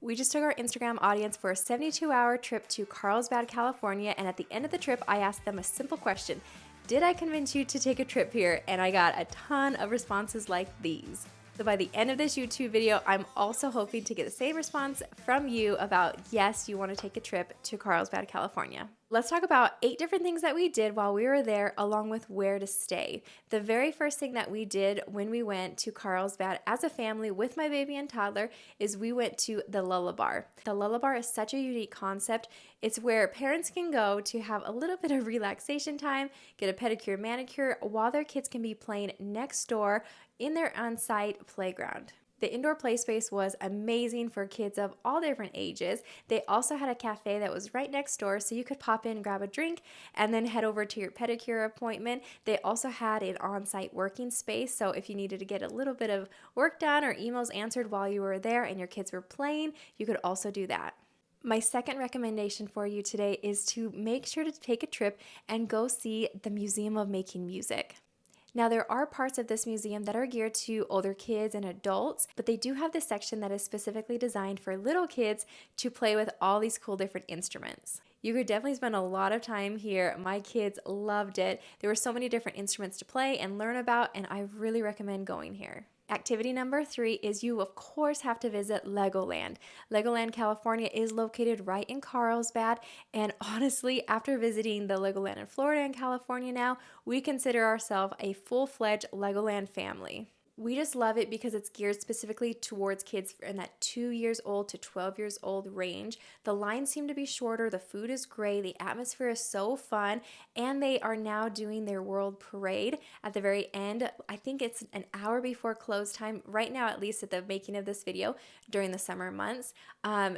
We just took our Instagram audience for a 72-hour trip to Carlsbad, California, and at the end of the trip, I asked them a simple question. Did I convince you to take a trip here? And I got a ton of responses like these. So by the end of this YouTube video, I'm also hoping to get the same response from you about yes, you want to take a trip to Carlsbad, California. Let's talk about 8 different things that we did while we were there, along with where to stay. The very first thing that we did when we went to Carlsbad as a family with my baby and toddler is we went to the Lullabar. The Lullabar is such a unique concept. It's where parents can go to have a little bit of relaxation time, get a pedicure, manicure, while their kids can be playing next door in their on-site playground. The indoor play space was amazing for kids of all different ages. They also had a cafe that was right next door, so you could pop in, grab a drink, and then head over to your pedicure appointment. They also had an on-site working space, so if you needed to get a little bit of work done or emails answered while you were there and your kids were playing, you could also do that. My second recommendation for you today is to make sure to take a trip and go see the Museum of Making Music. Now, there are parts of this museum that are geared to older kids and adults, but they do have this section that is specifically designed for little kids to play with all these cool different instruments. You could definitely spend a lot of time here. My kids loved it. There were so many different instruments to play and learn about, and I really recommend going here. Activity number 3 is you, of course, have to visit Legoland. Legoland California is located right in Carlsbad, and honestly, after visiting the Legoland in Florida and California now, we consider ourselves a full-fledged Legoland family. We just love it because it's geared specifically towards kids in that 2 years old to 12 years old range. The lines seem to be shorter, the food is great, the atmosphere is so fun, and they are now doing their World Parade at the very end. I think it's an hour before close time, right now at least at the making of this video, during the summer months.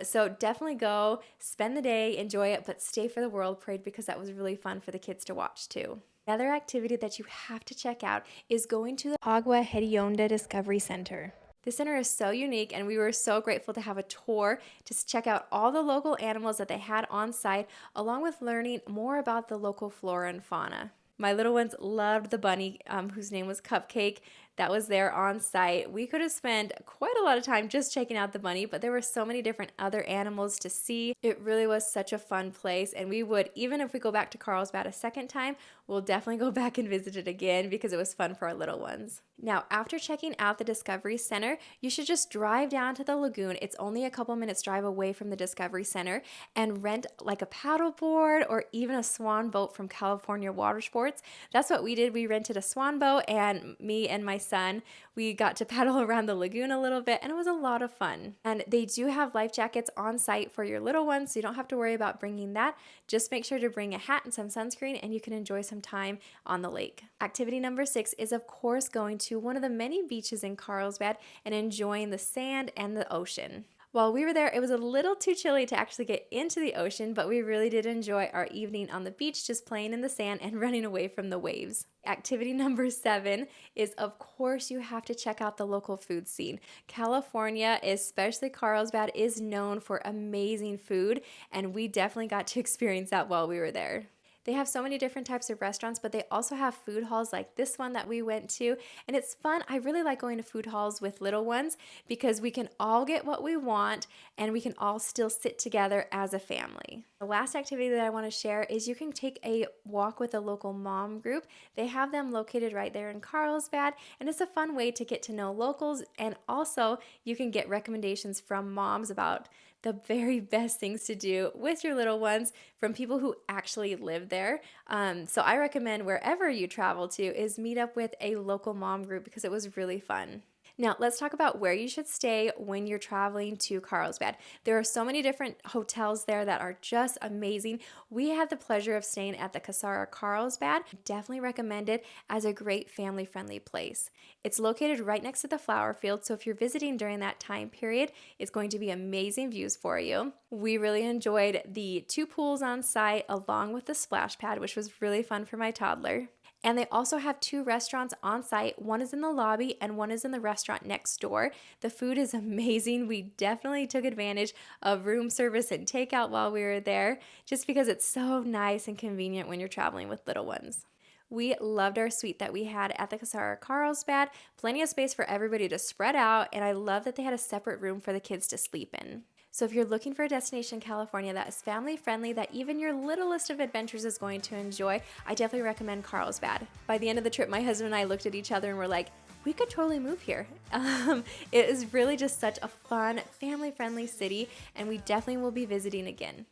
So definitely go, spend the day, enjoy it, but stay for the World Parade because that was really fun for the kids to watch too. Another activity that you have to check out is going to the Agua Hedionda Discovery Center. This center is so unique, and we were so grateful to have a tour to check out all the local animals that they had on site, along with learning more about the local flora and fauna. My little ones loved the bunny, whose name was Cupcake, that was there on site. We could have spent quite a lot of time just checking out the bunny, but there were so many different other animals to see. It really was such a fun place, and we would, even if we go back to Carlsbad a second time, we'll definitely go back and visit it again because it was fun for our little ones. Now, after checking out the Discovery Center, you should just drive down to the lagoon. It's only a couple minutes drive away from the Discovery Center, and rent like a paddleboard or even a swan boat from California Watersports. That's what we did. We rented a swan boat, and me and my son, we got to paddle around the lagoon a little bit, and it was a lot of fun. And they do have life jackets on site for your little ones, so you don't have to worry about bringing that. Just make sure to bring a hat and some sunscreen, and you can enjoy some time on the lake. Activity number 6 is, of course, going to one of the many beaches in Carlsbad and enjoying the sand and the ocean. While we were there, it was a little too chilly to actually get into the ocean, but we really did enjoy our evening on the beach, just playing in the sand and running away from the waves. Activity number 7 is, of course, you have to check out the local food scene. California, especially Carlsbad, is known for amazing food, and we definitely got to experience that while we were there. They have so many different types of restaurants, but they also have food halls like this one that we went to, and it's fun. I really like going to food halls with little ones because we can all get what we want and we can all still sit together as a family. The last activity that I want to share is you can take a walk with a local mom group. They have them located right there in Carlsbad, and it's a fun way to get to know locals, and also you can get recommendations from moms about the very best things to do with your little ones from people who actually live there. So I recommend wherever you travel to is meet up with a local mom group because it was really fun. Now, let's talk about where you should stay when you're traveling to Carlsbad. There are so many different hotels there that are just amazing. We had the pleasure of staying at the Cassara Carlsbad. Definitely recommend it as a great family-friendly place. It's located right next to the flower field, so if you're visiting during that time period, it's going to be amazing views for you. We really enjoyed the 2 pools on site along with the splash pad, which was really fun for my toddler. And they also have 2 restaurants on site. One is in the lobby and one is in the restaurant next door. The food is amazing. We definitely took advantage of room service and takeout while we were there, just because it's so nice and convenient when you're traveling with little ones. We loved our suite that we had at the Cassara Carlsbad. Plenty of space for everybody to spread out, and I love that they had a separate room for the kids to sleep in. So if you're looking for a destination in California that is family friendly, that even your littlest of adventures is going to enjoy, I definitely recommend Carlsbad. By the end of the trip, my husband and I looked at each other and were like, we could totally move here. It is really just such a fun, family friendly city, and we definitely will be visiting again.